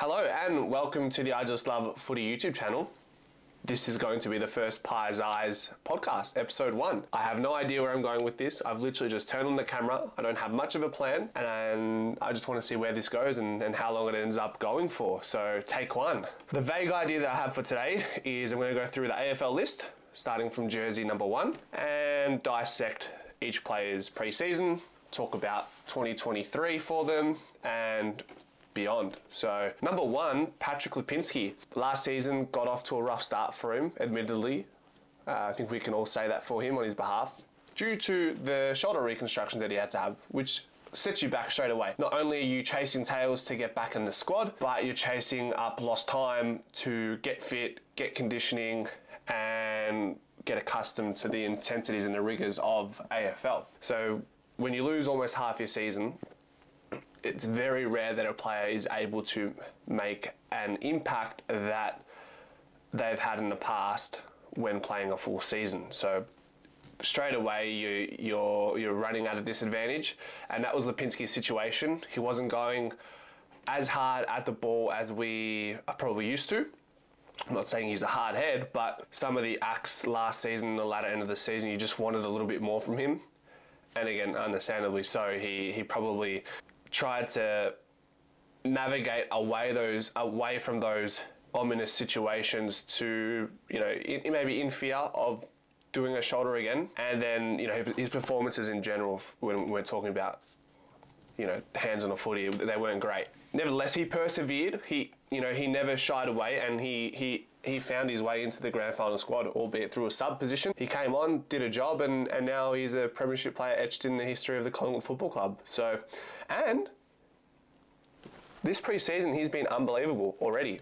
Hello and welcome to the I Just Love Footy YouTube channel. This is going to be the first Pie's Eyes podcast, episode 1. I have no idea where I'm going with this. I've literally just turned on the camera. I don't have much of a plan and I just want to see where this goes and how long it ends up going for. So take 1. The vague idea that I have for today is I'm going to go through the AFL list, starting from jersey number 1, and dissect each player's pre-season, talk about 2023 for them and beyond. So number 1, Patrick Lipinski. Last season got off to a rough start for him, admittedly. I think we can all say that for him on his behalf, due to the shoulder reconstruction that he had to have, which sets you back straight away. Not only are you chasing tails to get back in the squad, but you're chasing up lost time to get fit, get conditioning, and get accustomed to the intensities and the rigors of AFL. So when you lose almost half your season, it's very rare that a player is able to make an impact that they've had in the past when playing a full season. So straight away you're running at a disadvantage, and that was Lipinski's situation. He wasn't going as hard at the ball as we are probably used to. I'm not saying he's a hard head, but some of the acts last season, the latter end of the season, you just wanted a little bit more from him. And again, understandably so, he probably tried to navigate away from those ominous situations to, maybe in fear of doing a shoulder again. And then, his performances in general, when we're talking about, hands on a footy, they weren't great. Nevertheless, he persevered. He never shied away, and he found his way into the grand final squad, albeit through a sub position. He came on, did a job, and now he's a premiership player etched in the history of the Collingwood Football Club. So, and this pre-season, he's been unbelievable already.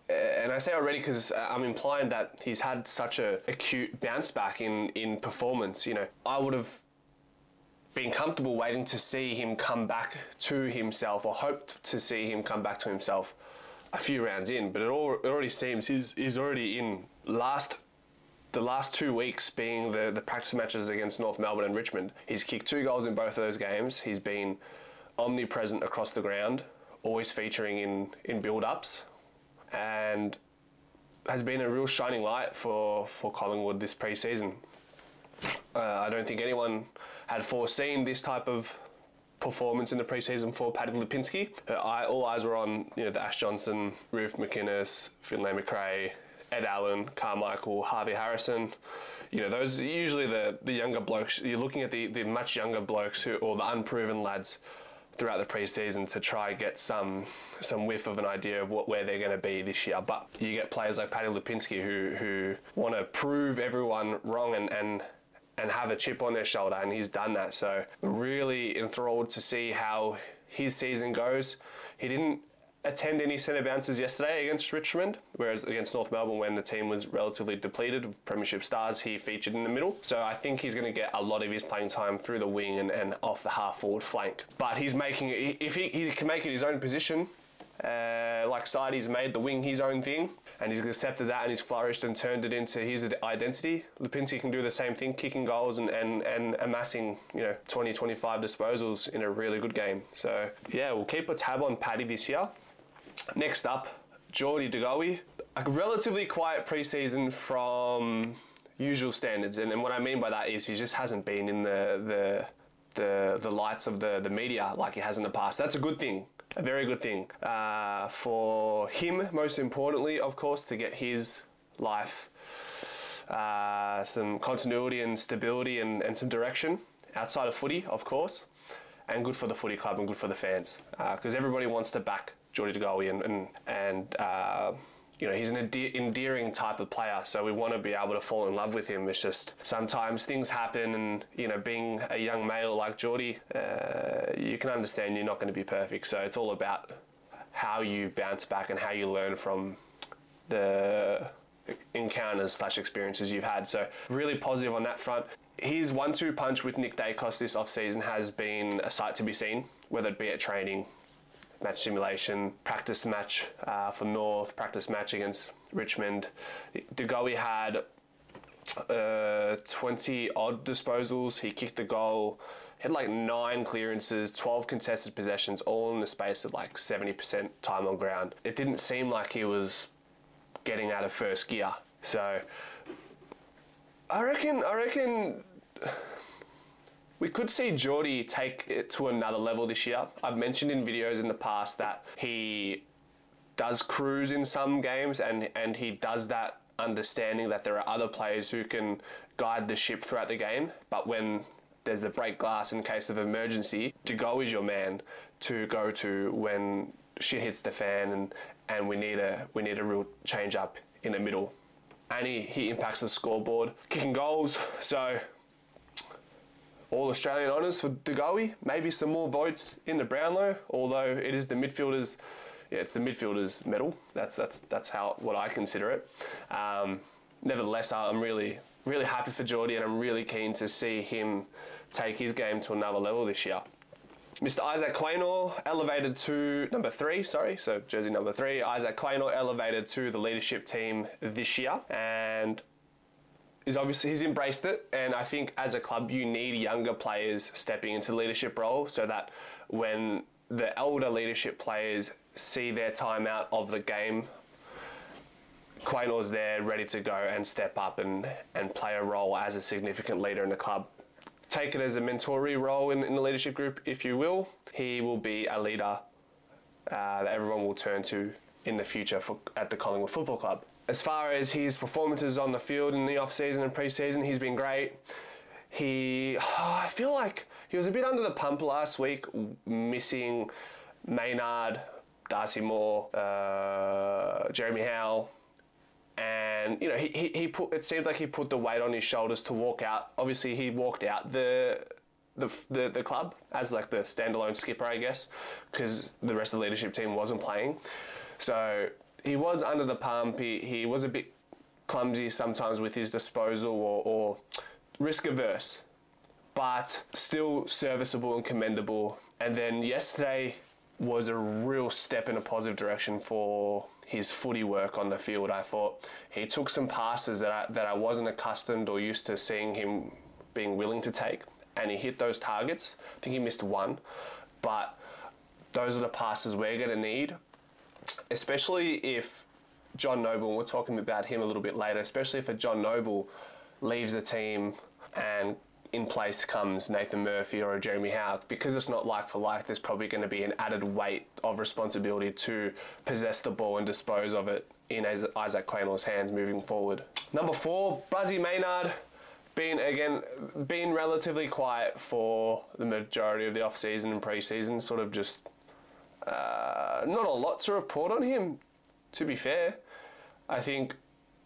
And I say already because I'm implying that he's had such a acute bounce back in performance. I would have been comfortable waiting to see him come back to himself, or hoped to see him come back to himself a few rounds in, but it already seems he's already in the last 2 weeks, being the practice matches against North Melbourne and Richmond. He's kicked 2 goals in both of those games. He's been omnipresent across the ground, always featuring in build-ups, and has been a real shining light for Collingwood this pre-season. I don't think anyone had foreseen this type of performance in the pre-season for Paddy Lipinski. All eyes were on the Ash Johnson, Ruth McInnes, Finlay McRae, Ed Allen, Carmichael, Harvey Harrison. Those are usually the younger blokes. You're looking at the much younger blokes or the unproven lads throughout the pre-season to try and get some whiff of an idea of where they're going to be this year. But you get players like Paddy Lipinski who want to prove everyone wrong and have a chip on their shoulder, and he's done that. So really enthralled to see how his season goes. He didn't attend any centre bounces yesterday against Richmond, whereas against North Melbourne, when the team was relatively depleted of premiership stars, he featured in the middle. So I think he's going to get a lot of his playing time through the wing and off the half-forward flank. But he's making it, if he can make it his own position, like Sidey's made the wing his own thing, and he's accepted that and he's flourished and turned it into his identity. Lipinski can do the same thing, kicking goals and amassing 20-25 disposals in a really good game. So yeah, we'll keep a tab on Paddy this year. Next up, Geordie De Goey. A relatively quiet pre-season from usual standards, and what I mean by that is he just hasn't been in the lights of the media like he has in the past. That's a good thing. A very good thing for him, most importantly, of course, to get his life some continuity and stability and some direction outside of footy, of course, and good for the footy club and good for the fans, because everybody wants to back Geordie De Goey and he's an endearing type of player, so we want to be able to fall in love with him. It's just sometimes things happen, and being a young male like Geordie, you can understand you're not going to be perfect. So it's all about how you bounce back and how you learn from the encounters / experiences you've had. So really positive on that front. His 1-2 punch with Nick Dacos this off-season has been a sight to be seen, whether it be at training, match simulation, practice match for North, practice match against Richmond. De Goey had 20 odd disposals. He kicked the goal. had like 9 clearances, 12 contested possessions, all in the space of like 70% time on ground. It didn't seem like he was getting out of first gear. So I reckon we could see Geordie take it to another level this year. I've mentioned in videos in the past that he does cruise in some games, and he does that understanding that there are other players who can guide the ship throughout the game. But when there's the break glass in case of emergency, De Goey is your man to go to when shit hits the fan and we need a real change up in the middle. And he impacts the scoreboard, kicking goals. So all Australian honours for De Goey. Maybe some more votes in the Brownlow, although it is the midfielders. Yeah, it's the midfielders' medal. That's what I consider it. Nevertheless, I'm really happy for Geordie, and I'm really keen to see him take his game to another level this year. Mr. Isaac Quaynor elevated to number 3, so jersey number 3. Isaac Quaynor elevated to the leadership team this year, and he's embraced it. And I think as a club, you need younger players stepping into leadership role, so that when the elder leadership players see their time out of the game, Quaynor's there ready to go and step up and play a role as a significant leader in the club. Take it as a mentoree role in the leadership group, if you will. He will be a leader that everyone will turn to in the future at the Collingwood Football Club. As far as his performances on the field in the off-season and pre-season, he's been great. I feel like he was a bit under the pump last week, missing Maynard, Darcy Moore, Jeremy Howe. And it seemed like he put the weight on his shoulders to walk out. Obviously, he walked out the club as like the standalone skipper, I guess, because the rest of the leadership team wasn't playing. So he was under the pump. He was a bit clumsy sometimes with his disposal or risk averse, but still serviceable and commendable. And then yesterday was a real step in a positive direction for his footy work on the field. I thought he took some passes that I wasn't accustomed or used to seeing him being willing to take, and he hit those targets. I think he missed one, but those are the passes we're going to need, especially if John Noble, we're talking about him a little bit later, especially if a John Noble leaves the team and in place comes Nathan Murphy or a Jeremy Howe. Because it's not like for like, there's probably going to be an added weight of responsibility to possess the ball and dispose of it in Isaac Quaynor's hands moving forward. Number 4, Buzzy Maynard, been relatively quiet for the majority of the off-season and pre-season, sort of just not a lot to report on him, to be fair. I think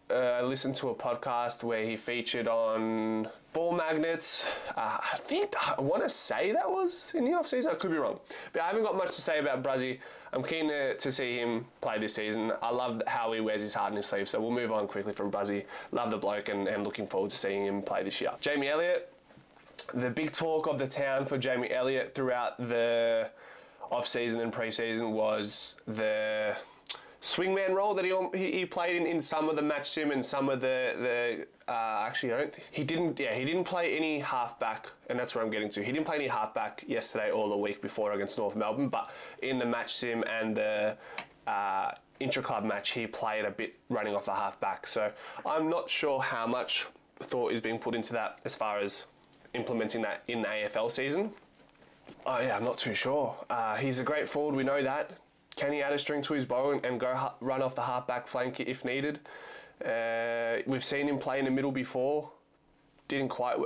I listened to a podcast where he featured on ball magnets. I want to say that was in the off-season. I could be wrong. But I haven't got much to say about Bruzzy. I'm keen to see him play this season. I love how he wears his heart in his sleeve, so we'll move on quickly from Bruzzy. Love the bloke and looking forward to seeing him play this year. Jamie Elliott. The big talk of the town for Jamie Elliott throughout the off-season and pre-season was the swingman role that he played in some of the match sim and some of actually I don't think he didn't play any halfback, and that's where I'm getting to. He didn't play any halfback yesterday or the week before against North Melbourne, but in the match sim and the intra-club match he played a bit running off the halfback. So I'm not sure how much thought is being put into that as far as implementing that in the AFL season. Oh yeah, I'm not too sure. He's a great forward, we know that. Can he add a string to his bow and go run off the half-back flank if needed? We've seen him play in the middle before.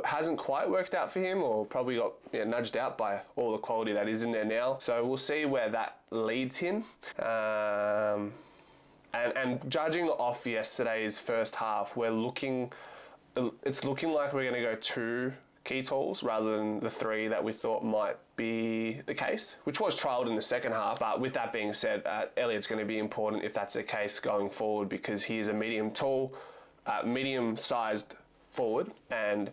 Hasn't quite worked out for him, or probably got nudged out by all the quality that is in there now. So we'll see where that leads him. And judging off yesterday's first half, it's looking like we're going to go 2 key tools rather than the 3 that we thought might be the case, which was trialled in the second half. But with that being said, Elliott's going to be important if that's the case going forward, because he is a medium-sized forward and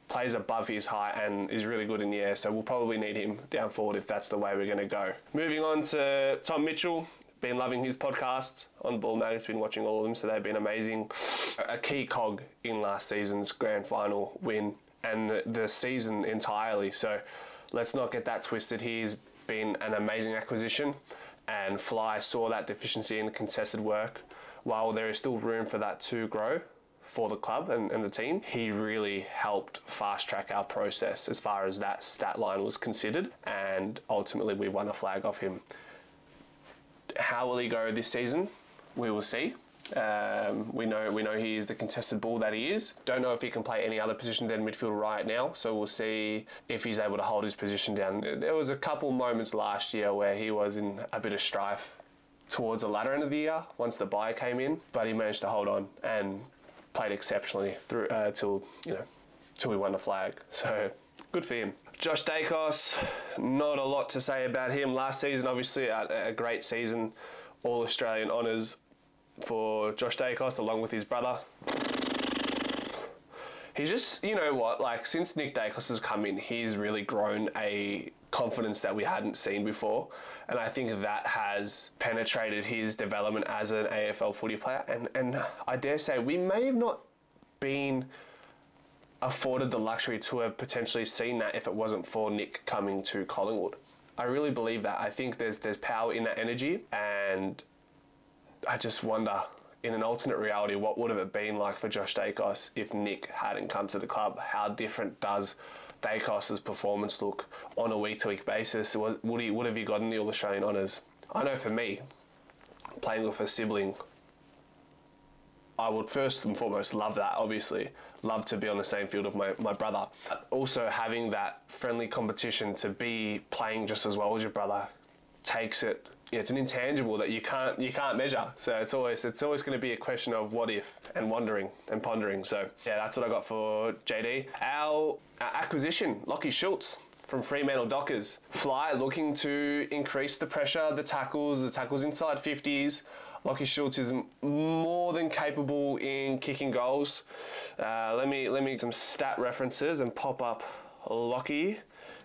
plays above his height and is really good in the air. So we'll probably need him down forward if that's the way we're going to go. Moving on to Tom Mitchell. Been loving his podcasts on Ball Magnets, been watching all of them, so they've been amazing. A key cog in last season's grand final win and the season entirely. So let's not get that twisted. He's been an amazing acquisition, and Fly saw that deficiency in contested work. While there is still room for that to grow for the club and the team, he really helped fast track our process as far as that stat line was considered, and ultimately we won a flag off him. How will he go this season? We will see. We know he is the contested bull that he is. Don't know if he can play any other position than midfield right now, so we'll see if he's able to hold his position down. There was a couple moments last year where he was in a bit of strife towards the latter end of the year once the bye came in, but he managed to hold on and played exceptionally through till we won the flag. So good for him. Josh Dacos, not a lot to say about him. Last season, obviously, a great season. All Australian honours for Josh Dacos, along with his brother. He's just, you know what, like, since Nick Dacos has come in, he's really grown a confidence that we hadn't seen before. And I think that has penetrated his development as an AFL footy player. And I dare say we may have not been afforded the luxury to have potentially seen that if it wasn't for Nick coming to Collingwood. I really believe that. I think there's power in that energy, and I just wonder, in an alternate reality, what would have it been like for Josh Dacos if Nick hadn't come to the club? How different does Dacos' performance look on a week-to-week basis? Would have he gotten the All-Australian honours? I know for me, playing with a sibling, I would first and foremost love that, obviously. Love to be on the same field of my brother. But also having that friendly competition to be playing just as well as your brother takes it. It's an intangible that you can't measure. So it's always going to be a question of what if and wondering and pondering. So yeah, that's what I got for JD. Our acquisition, Lachie Schultz from Fremantle Dockers. Fly looking to increase the pressure, the tackles inside 50s. Lachie Schultz is more than capable in kicking goals. Let me some stat references and pop up Lachie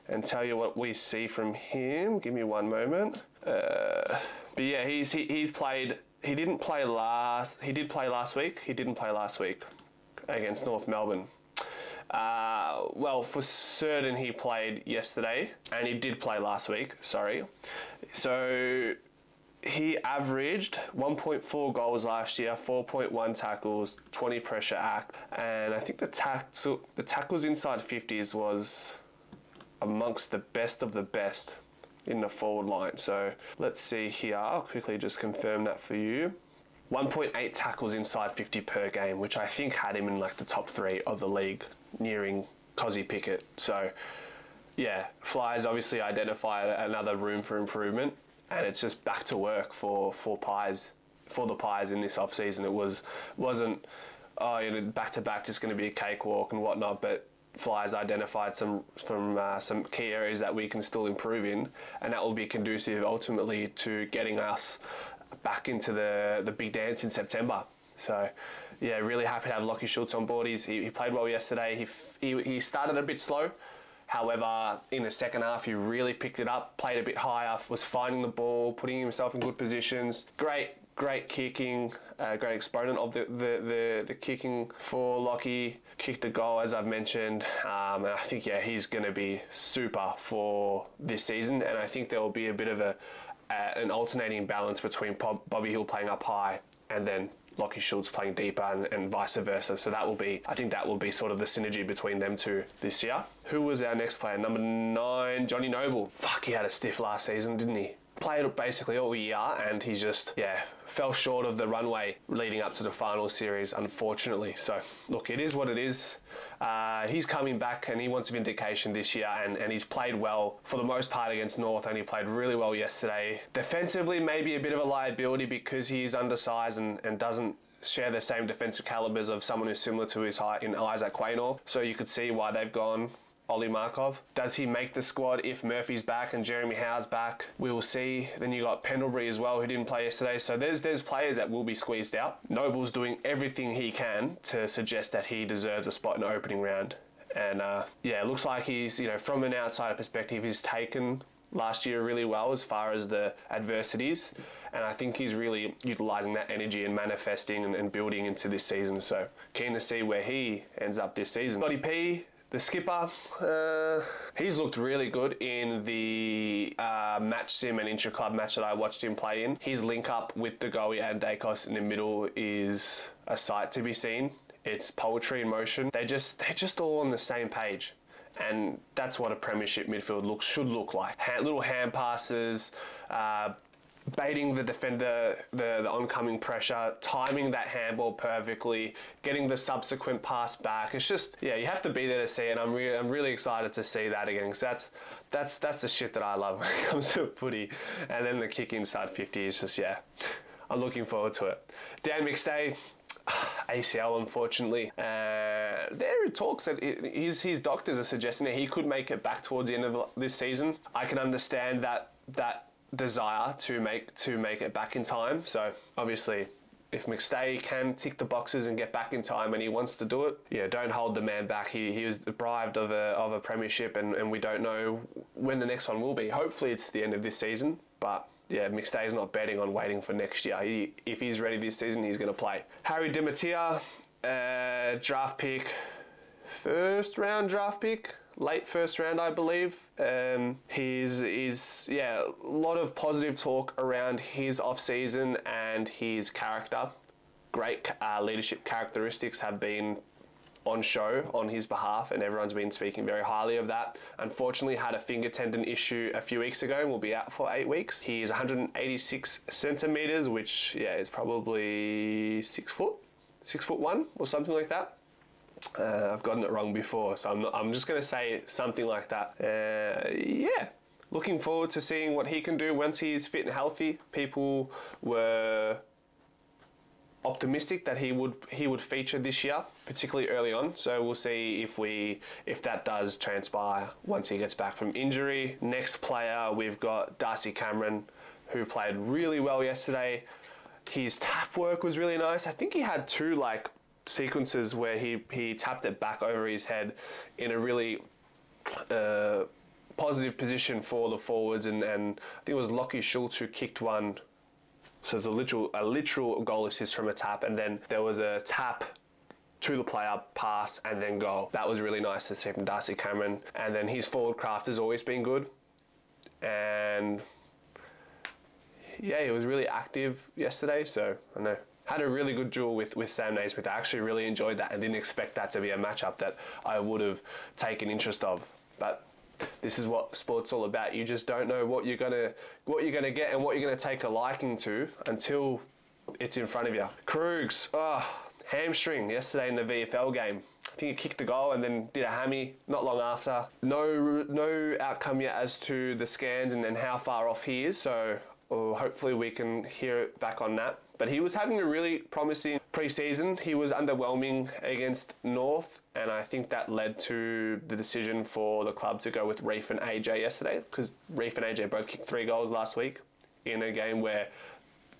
and tell you what we see from him. Give me one moment. But yeah, he's played. He did play last week. He didn't play last week against North Melbourne. Well, for certain he played yesterday, and he did play last week. Sorry. So he averaged 1.4 goals last year, 4.1 tackles, 20 pressure act, and I think the tackles inside 50s was amongst the best of the best in the forward line. So let's see here. I'll quickly just confirm that for you. 1.8 tackles inside 50 per game, which I think had him in like the top 3 of the league, nearing Cozzy Pickett. So yeah, Flyers obviously identified another room for improvement, and it's just back to work for the Pies in this off season. It wasn't back to back just going to be a cakewalk and whatnot, but Flyers identified some key areas that we can still improve in, and that will be conducive ultimately to getting us back into the big dance in September. So yeah, really happy to have Lachie Schultz on board. He played well yesterday. He started a bit slow. However, in the second half, he really picked it up, played a bit higher, was finding the ball, putting himself in good positions. Great kicking, great exponent of the kicking for Lachie. Kicked a goal, as I've mentioned, and I think, yeah, he's going to be super for this season, and I think there will be a bit of an alternating balance between Bobby Hill playing up high and then Lachie Schultz playing deeper and vice versa. So I think that will be sort of the synergy between them two this year. Who was our next player? Number 9, Johnny Noble. Fuck, he had a stiff last season, didn't he? Played basically all year, and he just, yeah, fell short of the runway leading up to the final series, unfortunately. So, look, it is what it is. He's coming back, and he wants vindication this year, and he's played well for the most part against North, and he played really well yesterday. Defensively, maybe a bit of a liability because he's undersized and doesn't share the same defensive calibers of someone who's similar to his height in Isaac Quaynor. So you could see why they've gone Ollie Markov. Does he make the squad if Murphy's back and Jeremy Howe's back? We will see. Then you got Pendlebury as well, who didn't play yesterday. So there's players that will be squeezed out. Noble's doing everything he can to suggest that he deserves a spot in the opening round. And yeah, it looks like he's, from an outsider perspective, he's taken last year really well as far as the adversities. And I think he's really utilising that energy and manifesting and building into this season. So keen to see where he ends up this season. Scotty P, The skipper, he's looked really good in the match sim and intra-club match that I watched him play in. His link up with De Goey and Dacos in the middle is a sight to be seen. It's poetry in motion. They're just all on the same page. And that's what a premiership midfield should look like. Little hand passes, baiting the defender, the oncoming pressure, timing that handball perfectly, getting the subsequent pass back. It's just, yeah, you have to be there to see it. And I'm really excited to see that again, because that's the shit that I love when it comes to footy. And then the kick inside 50 is just, yeah, I'm looking forward to it. Dan McStay, ACL, unfortunately. There are talks that his doctors are suggesting that he could make it back towards the end of this season. I can understand that desire to make it back in time. So obviously, if McStay can tick the boxes and get back in time and he wants to do it, yeah, don't hold the man back. He was deprived of a premiership, and we don't know when the next one will be. Hopefully it's the end of this season, but yeah, McStay's not betting on waiting for next year. If he's ready this season, he's going to play. Harry Demetia, draft pick, first round draft pick, late first round, I believe. He's a lot of positive talk around his off season and his character. Great leadership characteristics have been on show on his behalf, and everyone's been speaking very highly of that. Unfortunately, had a finger tendon issue a few weeks ago and will be out for 8 weeks. He is 186 centimeters, which, yeah, is probably 6 foot 1 or something like that. I've gotten it wrong before, so I'm just going to say something like that. Yeah, looking forward to seeing what he can do once he's fit and healthy. People were optimistic that he would feature this year, particularly early on. So we'll see if that does transpire once he gets back from injury. Next player, we've got Darcy Cameron, who played really well yesterday. His tap work was really nice. I think he had 2 sequences where he tapped it back over his head in a really positive position for the forwards, and I think it was Lockie Schultz who kicked one. So it's a literal goal assist from a tap, and then there was a tap to the player, pass, and then goal. That was really nice to see from Darcy Cameron. And then his forward craft has always been good. And yeah, he was really active yesterday, so I know. Had a really good duel with Sam Naismith. I actually really enjoyed that and didn't expect that to be a matchup that I would have taken interest of. But this is what sport's all about. You just don't know what you're gonna get and what you're gonna take a liking to until it's in front of you. Krugs, hamstring yesterday in the VFL game. I think he kicked the goal and then did a hammy not long after. No outcome yet as to the scans and how far off he is. So hopefully we can hear it back on that. But he was having a really promising pre-season. He was underwhelming against North, and I think that led to the decision for the club to go with Reef and AJ yesterday, because Reef and AJ both kicked 3 goals last week in a game where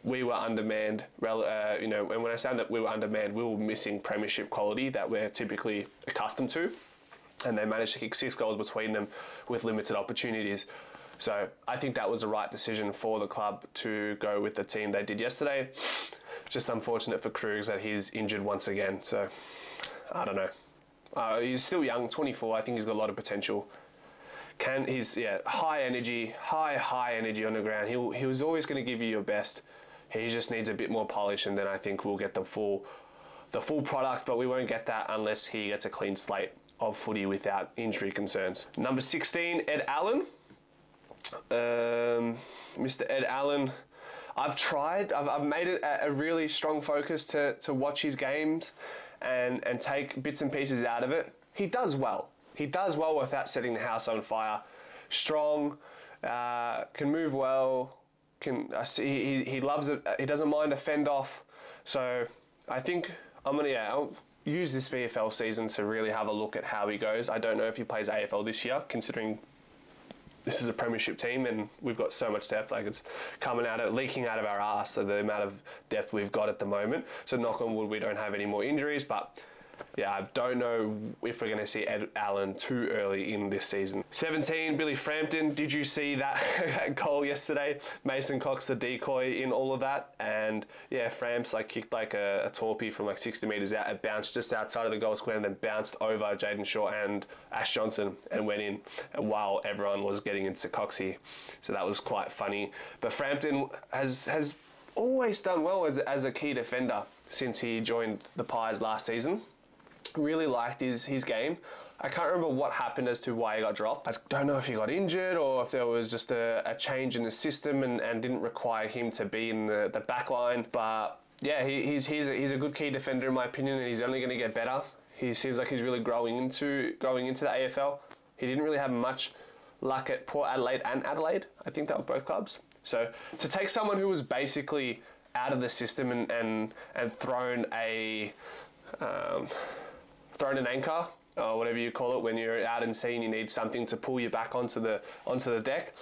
we were undermanned. And when I say that we were undermanned, we were missing premiership quality that we're typically accustomed to, and they managed to kick 6 goals between them with limited opportunities. So I think that was the right decision for the club to go with the team they did yesterday. Just unfortunate for Krugs that he's injured once again. So I don't know. He's still young, 24. I think he's got a lot of potential. He's high energy on the ground. He was always going to give you your best. He just needs a bit more polish, and then I think we'll get the full product. But we won't get that unless he gets a clean slate of footy without injury concerns. Number 16, Ed Allen. Mr. Ed Allen, I've made it a really strong focus to watch his games and take bits and pieces out of it. He does well. He does well without setting the house on fire. Strong, can move well. He loves it. He doesn't mind a fend off. So I think I'll use this VFL season to really have a look at how he goes. I don't know if he plays AFL this year, considering this is a premiership team and we've got so much depth. It's leaking out of our arse, so the amount of depth we've got at the moment. So knock on wood, we don't have any more injuries, but yeah, I don't know if we're going to see Ed Allen too early in this season. 17, Billy Frampton. Did you see that goal yesterday? Mason Cox, the decoy in all of that. And yeah, Framps like kicked like a torpy from like 60 metres out. It bounced just outside of the goal square and then bounced over Jaden Shaw and Ash Johnson and went in while everyone was getting into Coxie. So that was quite funny. But Frampton has always done well as a key defender since he joined the Pies last season. Really liked his game. I can't remember what happened as to why he got dropped. I don't know if he got injured or if there was just a change in the system and didn't require him to be in the back line. But yeah, he's a good key defender in my opinion, and he's only going to get better. He seems like he's really growing into the AFL. He didn't really have much luck at Port Adelaide and Adelaide. I think that were both clubs. So to take someone who was basically out of the system and thrown an anchor, or whatever you call it, when you're out and sea and you need something to pull you back onto the deck.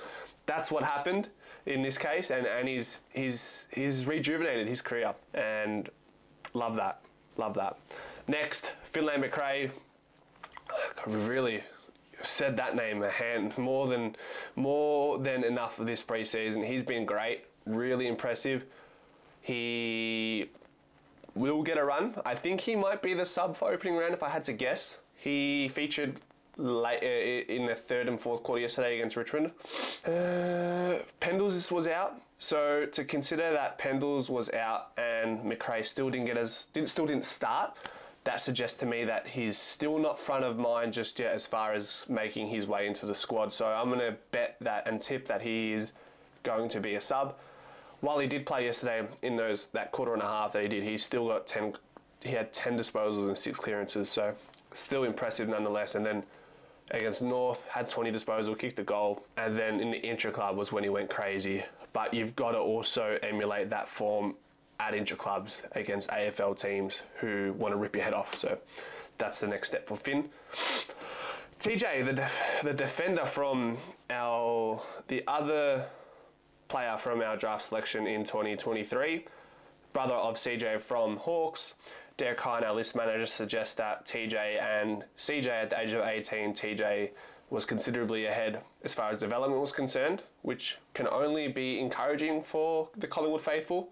That's what happened in this case, and he's rejuvenated his career, and love that. Next, Finlay McRae. I've really said that name more than enough of this preseason. He's been great, really impressive. He will get a run. I think he might be the sub for opening round if I had to guess. He featured late in the third and fourth quarter yesterday against Richmond. Pendles was out, so to consider that Pendles was out and McRae still didn't start, that suggests to me that he's still not front of mind just yet as far as making his way into the squad. So I'm going to bet that and tip that he is going to be a sub. While he did play yesterday in that quarter and a half that he did, he still got 10. He had 10 disposals and 6 clearances, so still impressive nonetheless. And then against North, had 20 disposal, kicked a goal, and then in the intra-club was when he went crazy. But you've got to also emulate that form at intra-clubs against AFL teams who want to rip your head off. So that's the next step for Finn. TJ, the defender from the other player from our draft selection in 2023, brother of CJ from Hawks. Derek Hine, our list manager, suggests that TJ and CJ at the age of 18, TJ was considerably ahead as far as development was concerned, which can only be encouraging for the Collingwood faithful,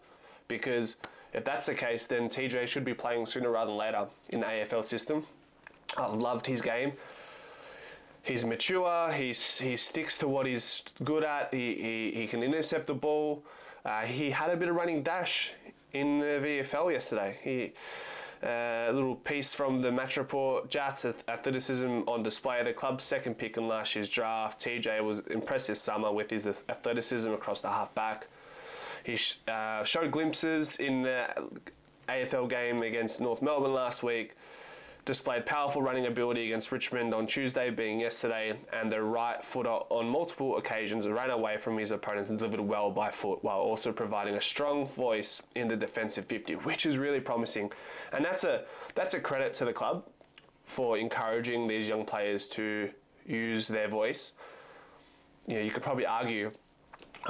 because if that's the case, then TJ should be playing sooner rather than later in the AFL system. I've loved his game. He's mature, he sticks to what he's good at, he can intercept the ball. He had a bit of running dash in the VFL yesterday. A little piece from the match report, Jats athleticism on display, the club's second pick in last year's draft. TJ was impressed this summer with his athleticism across the half-back. He showed glimpses in the AFL game against North Melbourne last week, displayed powerful running ability against Richmond on Tuesday, being yesterday, and the right footer on multiple occasions ran away from his opponents and delivered well by foot, while also providing a strong voice in the defensive 50, which is really promising. And that's a credit to the club for encouraging these young players to use their voice. You know, you could probably argue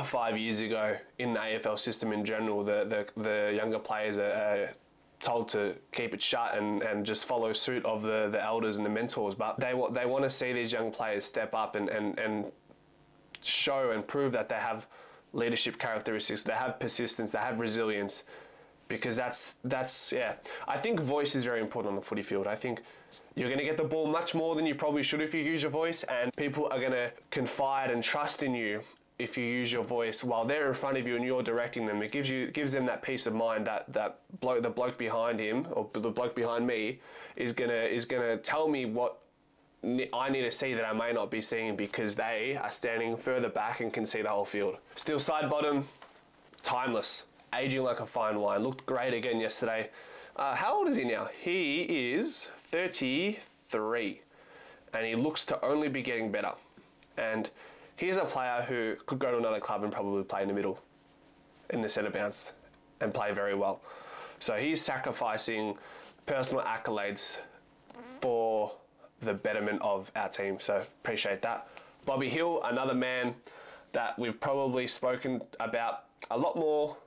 5 years ago in the AFL system in general, the younger players are told to keep it shut and just follow suit of the elders and the mentors, but they want to see these young players step up and show and prove that they have leadership characteristics, they have persistence, they have resilience, because that's yeah. I think voice is very important on the footy field. I think you're going to get the ball much more than you probably should if you use your voice, and people are going to confide and trust in you if you use your voice while they're in front of you and you're directing them. It gives them that peace of mind that the bloke behind him or the bloke behind me is gonna tell me what I need to see that I may not be seeing, because they are standing further back and can see the whole field. Still side bottom, timeless, aging like a fine wine. Looked great again yesterday. How old is he now? He is 33, and he looks to only be getting better. And he's a player who could go to another club and probably play in the middle, in the centre bounce, and play very well. So he's sacrificing personal accolades for the betterment of our team. So appreciate that. Bobby Hill, another man that we've probably spoken about a lot more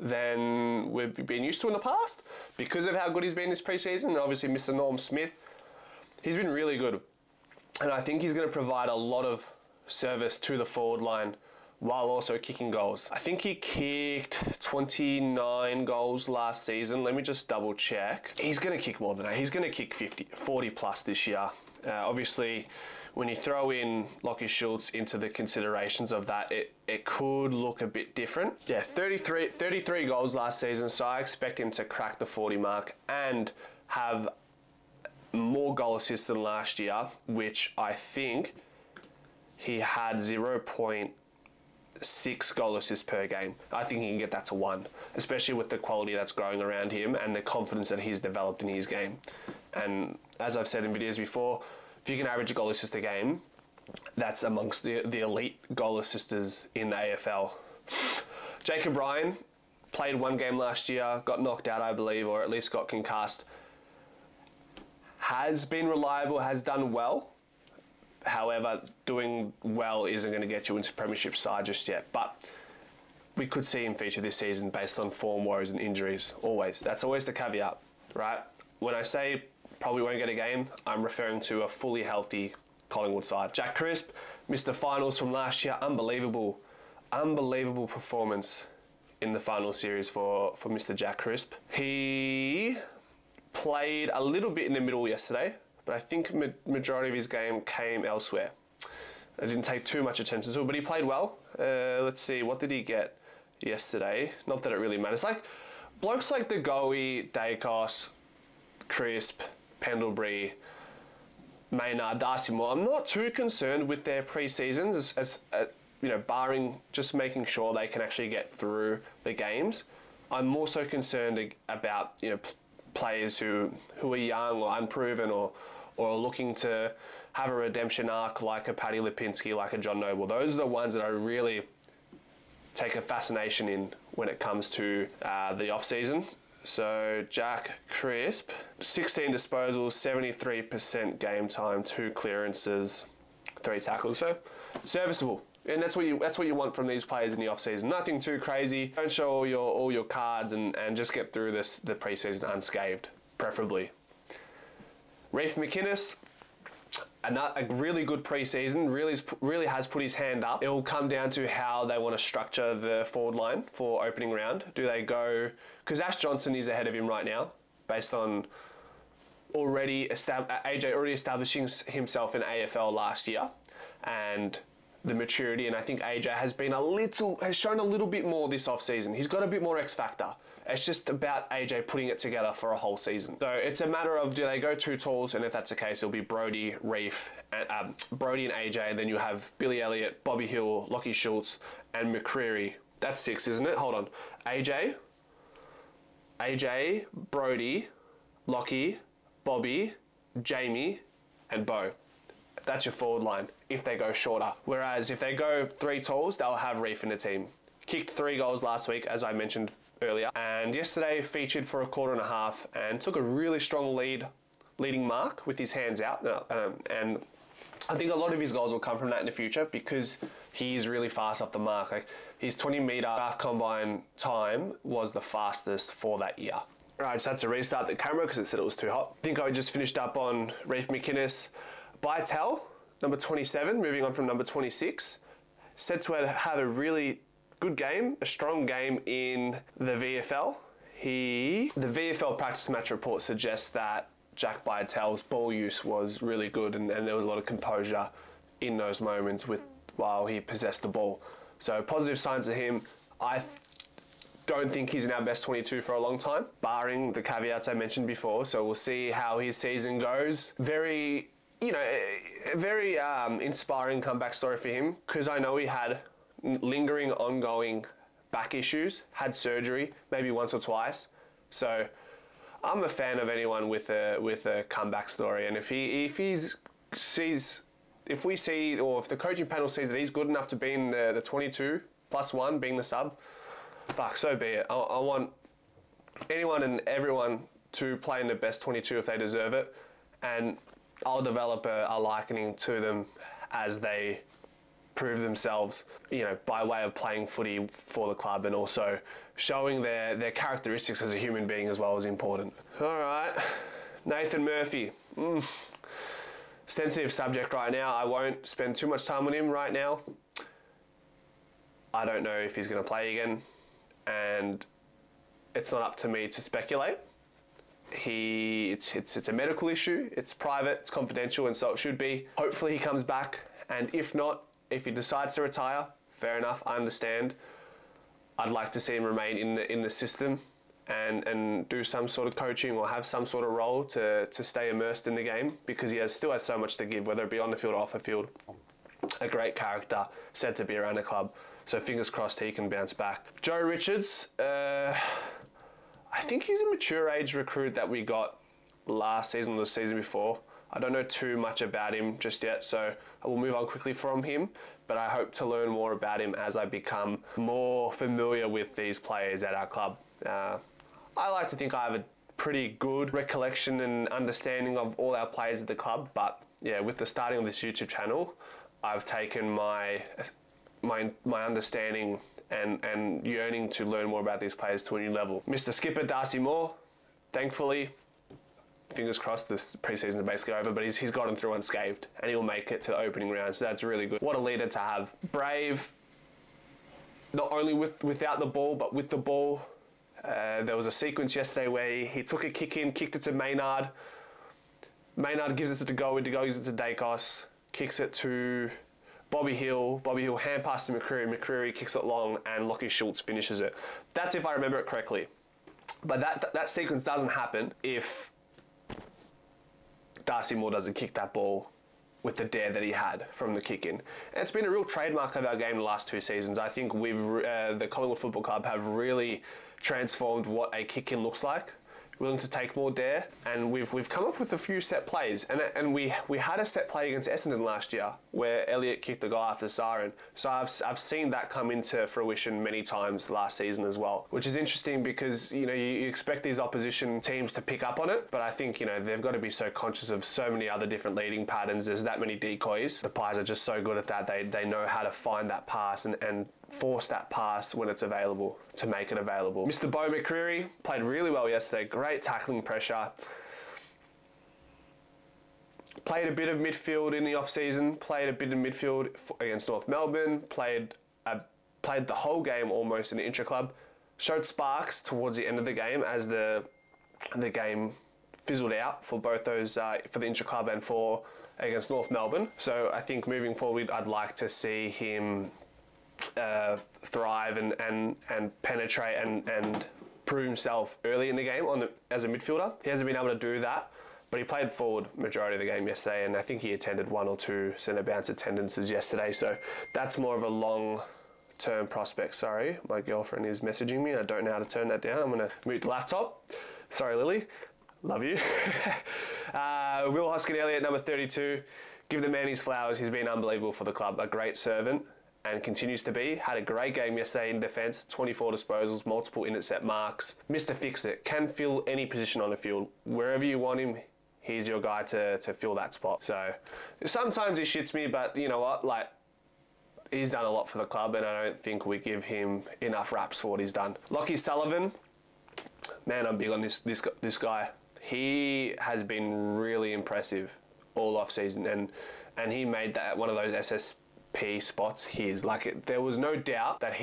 than we've been used to in the past because of how good he's been this preseason. And obviously Mr. Norm Smith, he's been really good. And I think he's going to provide a lot of service to the forward line while also kicking goals. I think he kicked 29 goals last season. Let me just double check. He's going to kick more than that. He's going to kick 40 plus this year. Obviously, when you throw in Lockie Schultz into the considerations of that, it could look a bit different. Yeah, 33 goals last season, so I expect him to crack the 40 mark and have more goal assists than last year, which I think he had 0.6 goal assists per game. I think he can get that to 1, especially with the quality that's growing around him and the confidence that he's developed in his game. And as I've said in videos before, if you can average a goal assist a game, that's amongst the elite goal assisters in the AFL. Jacob Ryan played 1 game last year, got knocked out, I believe, or at least got concussed. Has been reliable, has done well. However, doing well isn't going to get you into premiership side just yet. But we could see him feature this season based on form woes and injuries. Always. That's always the caveat, right? When I say probably won't get a game, I'm referring to a fully healthy Collingwood side. Jack Crisp missed the finals from last year. Unbelievable performance in the final series for Mr. Jack Crisp. He played a little bit in the middle yesterday, but I think majority of his game came elsewhere. I didn't take too much attention to it, but he played well. Let's see, what did he get yesterday? Not that it really matters. Like, blokes like De Goey, Dacos, Crisp, Pendlebury, Maynard, Darcy Moore, I'm not too concerned with their pre-seasons as you know, barring just making sure they can actually get through the games. I'm more so concerned about, you know, players who are young or unproven or looking to have a redemption arc like a Paddy Lipinski, like a John Noble. Those are the ones that I really take a fascination in when it comes to the off-season. So Jack Crisp, 16 disposals, 73% game time, 2 clearances, 3 tackles. So serviceable. And that's what you want from these players in the off-season. Nothing too crazy. Don't show all your cards and just get through the pre-season unscathed, preferably. Reef McInnes, a really good pre-season, really has put his hand up. It will come down to how they want to structure the forward line for opening round. Do they go, because Ash Johnson is ahead of him right now, based on AJ already establishing himself in AFL last year, and the maturity, and I think AJ has shown a little bit more this off-season. He's got a bit more X factor. It's just about AJ putting it together for a whole season. So it's a matter of, do they go 2 talls, and if that's the case, it'll be Brody, Reef, and Brody and AJ, and then you have Billy Elliott, Bobby Hill, Lockie Schultz, and McCreary. That's 6, isn't it? Hold on. AJ, Brody, Lockie, Bobby, Jamie, and Bo. That's your forward line if they go shorter. Whereas if they go 3 talls, they'll have Reef in the team. Kicked 3 goals last week, as I mentioned earlier, and yesterday featured for a quarter and a half and took a really strong leading mark with his hands out. And I think a lot of his goals will come from that in the future because he's really fast off the mark. Like, his 20-metre half combine time was the fastest for that year. Alright, just had to restart the camera because it said it was too hot. I think I just finished up on Reef McInnes. Bytel, number 27, moving on from number 26, said to have a really good game, a strong game in the VFL. The VFL practice match report suggests that Jack Bytel's ball use was really good and there was a lot of composure in those moments while he possessed the ball. So positive signs of him. I don't think he's in our best 22 for a long time, barring the caveats I mentioned before. So we'll see how his season goes. Very inspiring comeback story for him, because I know he had lingering, ongoing back issues, had surgery maybe once or twice. So I'm a fan of anyone with a comeback story, and if the coaching panel sees that he's good enough to be in the 22 plus 1 being the sub, fuck, so be it. I want anyone and everyone to play in the best 22 if they deserve it, and I'll develop a likening to them as they prove themselves, by way of playing footy for the club and also showing their characteristics as a human being as well is important. All right, Nathan Murphy. Sensitive subject right now. I won't spend too much time on him right now. I don't know if he's going to play again, and it's not up to me to speculate. It's a medical issue, it's private, it's confidential, and so it should be. Hopefully he comes back, and if not, if he decides to retire, fair enough, I understand. I'd like to see him remain in the system and do some sort of coaching or have some sort of role to stay immersed in the game, because he still has so much to give, whether it be on the field or off the field. A great character, said to be around the club. So fingers crossed he can bounce back. Joe Richards, I think he's a mature age recruit that we got last season or the season before. I don't know too much about him just yet, so I will move on quickly from him, but I hope to learn more about him as I become more familiar with these players at our club. I like to think I have a pretty good recollection and understanding of all our players at the club, but yeah, with the starting of this YouTube channel, I've taken my understanding and yearning to learn more about these players to a new level. Mr. Skipper Darcy Moore, thankfully, fingers crossed, this preseason is basically over, but he's gotten through unscathed and he'll make it to the opening round, so that's really good. What a leader to have. Brave, not only without the ball, but with the ball. There was a sequence yesterday where he took a kick in, kicked it to Maynard. Maynard gives it to Gold, gives it to Dacos, kicks it to Bobby Hill. Bobby Hill hand pass to McCreary. McCreary kicks it long, and Lockie Schultz finishes it. That's if I remember it correctly. But that sequence doesn't happen if Darcy Moore doesn't kick that ball with the dare that he had from the kick in. And it's been a real trademark of our game the last 2 seasons. I think the Collingwood Football Club have really transformed what a kick in looks like. Willing to take more dare, and we've come up with a few set plays, and we had a set play against Essendon last year where Elliott kicked the guy after siren. So I've seen that come into fruition many times last season as well, which is interesting because you expect these opposition teams to pick up on it, but I think they've got to be so conscious of so many other different leading patterns. There's that many decoys. The Pies are just so good at that. They know how to find that pass and force that pass when it's available to make it available. Mr. Bo McCreary played really well yesterday. Great tackling pressure. Played a bit of midfield in the off-season. Played a bit of midfield against North Melbourne. Played the whole game almost in the intra-club. Showed sparks towards the end of the game as the game fizzled out for both those, for the intra-club and for against North Melbourne. So I think moving forward, I'd like to see him thrive and penetrate and prove himself early in the game as a midfielder. He hasn't been able to do that, but he played forward majority of the game yesterday, and I think he attended 1 or 2 centre bounce attendances yesterday, so that's more of a long-term prospect. Sorry, my girlfriend is messaging me. I don't know how to turn that down. I'm going to mute the laptop. Sorry, Lily. Love you. Will Hoskin-Elliott, number 32. Give the man his flowers. He's been unbelievable for the club. A great servant, and continues to be. Had a great game yesterday in defence, 24 disposals, multiple intercept marks. Mr. Fix-It, can fill any position on the field. Wherever you want him, he's your guy to fill that spot. So sometimes he shits me, but you know what, he's done a lot for the club, and I don't think we give him enough raps for what he's done. Lockie Sullivan, man, I'm big on this guy. He has been really impressive all off season, and he made that one of those SSP spots his. There was no doubt that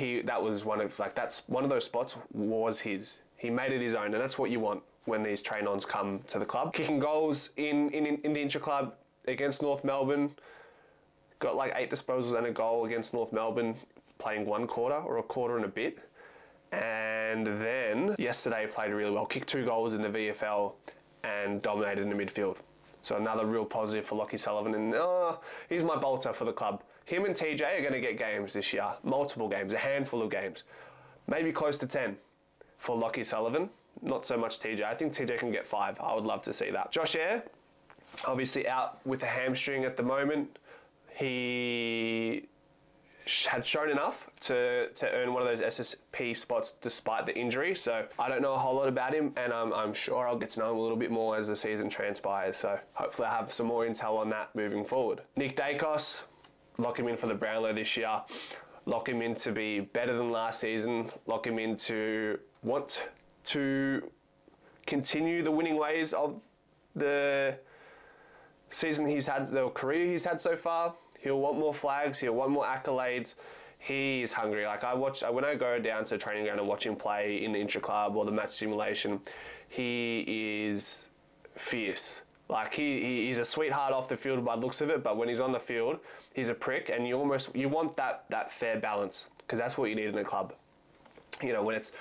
that's one of those spots was his. He made it his own, and that's what you want when these train-ons come to the club. Kicking goals in the intra-club against North Melbourne. Got 8 disposals and a goal against North Melbourne, playing 1 quarter or a quarter and a bit. And then yesterday played really well. Kicked 2 goals in the VFL and dominated in the midfield. So another real positive for Lockie Sullivan. And he's my bolter for the club. Him and TJ are going to get games this year. Multiple games, a handful of games. Maybe close to 10 for Lockie Sullivan. Not so much TJ. I think TJ can get 5. I would love to see that. Josh Eyre, obviously out with a hamstring at the moment. He had shown enough to earn one of those SSP spots despite the injury. So I don't know a whole lot about him, and I'm sure I'll get to know him a little bit more as the season transpires. So hopefully I have some more intel on that moving forward. Nick Dacos, lock him in for the Brownlow this year, lock him in to be better than last season, lock him in to want to continue the winning ways of the season he's had, the career he's had so far. He'll want more flags, he'll want more accolades. He's hungry. Like when I go down to the training ground and watch him play in the intra-club or the match simulation, he is fierce. Like he's a sweetheart off the field by the looks of it, but when he's on the field, he's a prick, and you want that fair balance, because that's what you need in a club. You know, when it's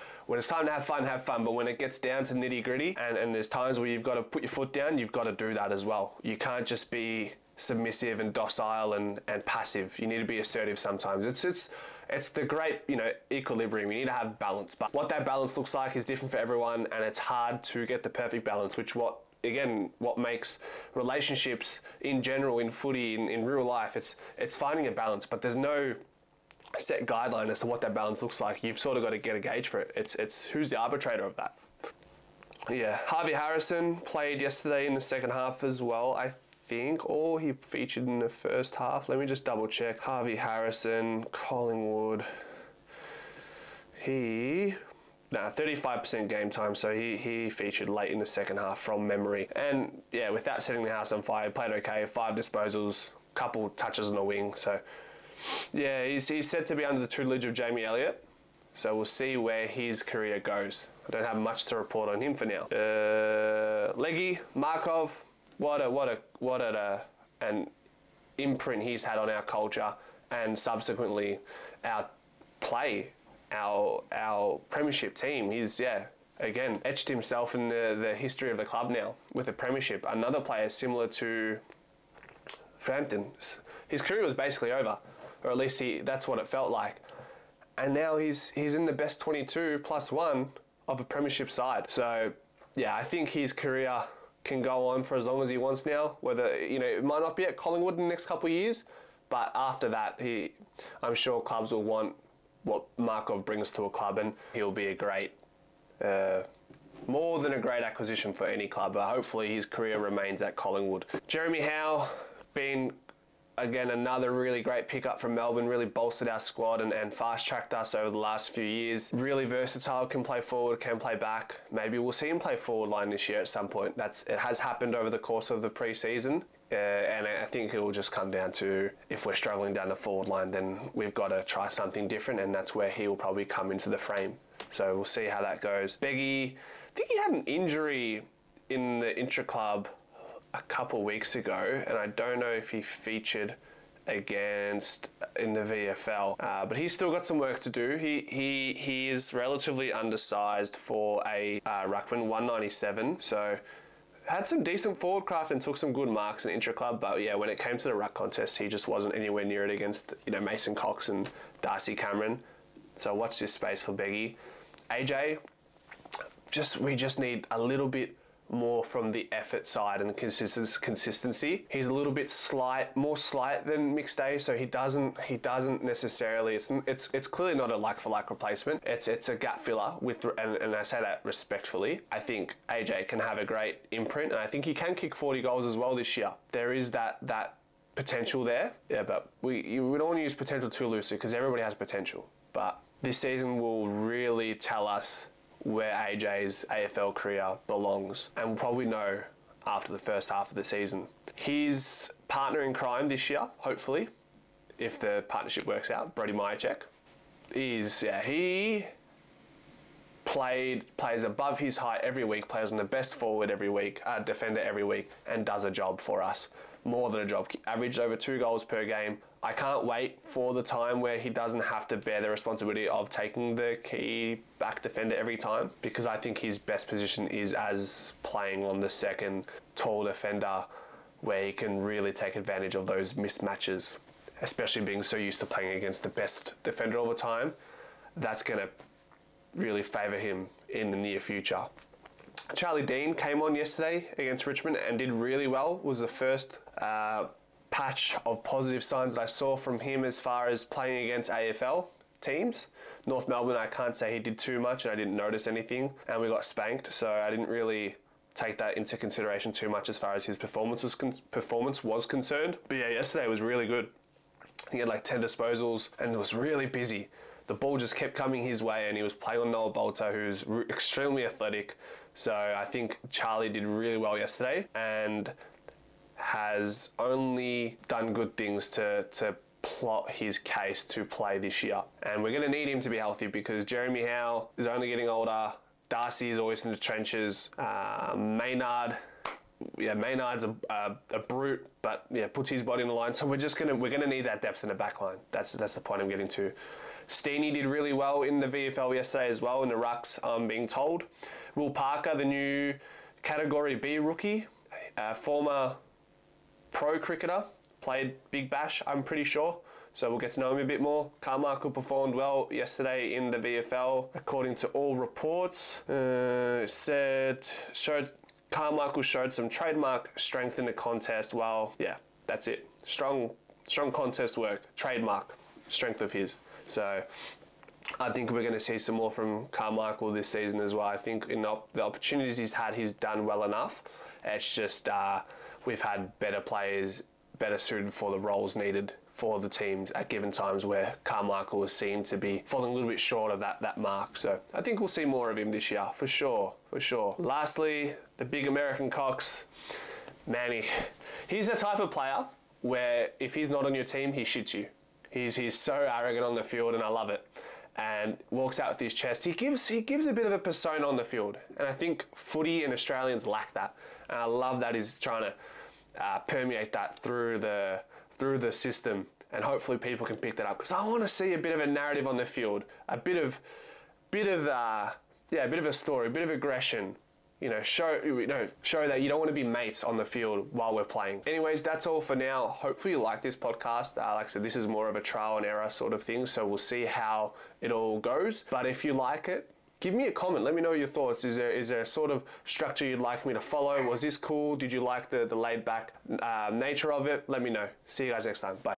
time to have fun, but when it gets down to nitty gritty, and there's times where you've got to put your foot down, you've got to do that as well. You can't just be submissive and docile and passive. You need to be assertive sometimes. It's the great, you know, equilibrium. You need to have balance, but what that balance looks like is different for everyone, and it's hard to get the perfect balance, which what makes relationships in general, in footy, in real life, it's finding a balance, but there's no set guideline as to what that balance looks like. You've sort of got to get a gauge for it. It's who's the arbitrator of that. Yeah, Harvey Harrison played yesterday in the second half as well, I think, or he featured in the first half. Let me just double check. Harvey Harrison, Collingwood. 35% game time, so he featured late in the second half from memory. And yeah, without setting the house on fire, he played okay, 5 disposals, couple touches on the wing. So yeah, he's said to be under the tutelage of Jamie Elliott. So we'll see where his career goes. I don't have much to report on him for now. Leggy, Markov, what an imprint he's had on our culture and subsequently our play, our premiership team. He's, again, etched himself in the history of the club now with a premiership. Another player similar to Frampton. His career was basically over, or at least that's what it felt like. And now he's in the best 22 plus one of a premiership side. So yeah, I think his career can go on for as long as he wants now. Whether, you know, it might not be at Collingwood in the next couple of years, but after that, I'm sure clubs will want what Markov brings to a club, and he'll be a great, more than a great acquisition for any club. But hopefully his career remains at Collingwood. Jeremy Howe, been again another really great pickup from Melbourne, really bolstered our squad and fast-tracked us over the last few years. Really versatile, can play forward, can play back. Maybe we'll see him play forward line this year at some point. It has happened over the course of the pre-season. And I think it will just come down to, if we're struggling down the forward line, then we've got to try something different, and that's where he will probably come into the frame. So we'll see how that goes. Beggy, I think he had an injury in the intra-club a couple weeks ago, and I don't know if he featured against in the VFL, but he's still got some work to do. He is relatively undersized for a ruckman, 197, so had some decent forward craft and took some good marks in intra-club, but yeah, when it came to the ruck contest, he just wasn't anywhere near it against, you know, Mason Cox and Darcy Cameron. So watch this space for Beggy. AJ, we just need a little bit more from the effort side and consistency. He's a little bit more slight than Mixday, so he doesn't necessarily. It's clearly not a like-for-like replacement. It's a gap filler and I say that respectfully. I think AJ can have a great imprint, and I think he can kick 40 goals as well this year. There is that potential there. Yeah, but we don't want to use potential too loosely, because everybody has potential. But this season will really tell us where AJ's AFL career belongs, and we'll probably know after the first half of the season. His partner in crime this year, hopefully, if the partnership works out, Brody Myercheck, he plays above his height every week, plays on the best forward every week, defender every week, and does a job for us. More than a job. Averaged over 2 goals per game. I can't wait for the time where he doesn't have to bear the responsibility of taking the key back defender every time, because I think his best position is as playing on the second tall defender, where he can really take advantage of those mismatches, especially being so used to playing against the best defender all the time. That's going to really favour him in the near future. Charlie Dean came on yesterday against Richmond and did really well. Was the first patch of positive signs that I saw from him as far as playing against AFL teams. North Melbourne, I can't say he did too much, and I didn't notice anything, and we got spanked, so I didn't really take that into consideration too much as far as his performance was concerned. But yeah, yesterday was really good. He had like 10 disposals and was really busy. The ball just kept coming his way, and he was playing on Noah Bolter, who's extremely athletic. So I think Charlie did really well yesterday and has only done good things to plot his case to play this year. And we're going to need him to be healthy because Jeremy Howe is only getting older. Darcy is always in the trenches. Maynard's a brute, but yeah, puts his body on the line. So we're gonna need that depth in the back line. That's the point I'm getting to. Steenie did really well in the VFL yesterday as well in the rucks, I'm being told. Will Parker, the new Category B rookie, former pro cricketer, played Big Bash, I'm pretty sure. So we'll get to know him a bit more. Carmichael performed well yesterday in the VFL, according to all reports. Carmichael showed some trademark strength in the contest. Well, yeah, that's it. Strong contest work, trademark strength of his. So I think we're going to see some more from Carmichael this season as well. I think in the opportunities he's had, he's done well enough. It's just we've had better players, better suited for the roles needed for the teams at given times, where Carmichael was seen to be falling a little bit short of that mark. So I think we'll see more of him this year, for sure. Lastly, the big American Cox, Manny. He's the type of player where if he's not on your team, he shits you. He's so arrogant on the field, and I love it. And walks out with his chest. He gives a bit of a persona on the field, and I think footy and Australians lack that. And I love that he's trying to permeate that through the system, and hopefully people can pick that up, because I want to see a bit of a narrative on the field, a bit of a story, a bit of aggression. Show that you don't want to be mates on the field while we're playing. Anyways, that's all for now. Hopefully you like this podcast. Like I said, this is more of a trial and error sort of thing, so we'll see how it all goes. But if you like it, give me a comment. Let me know your thoughts. Is there a sort of structure you'd like me to follow? Was this cool? Did you like the laid back nature of it? Let me know. See you guys next time. Bye.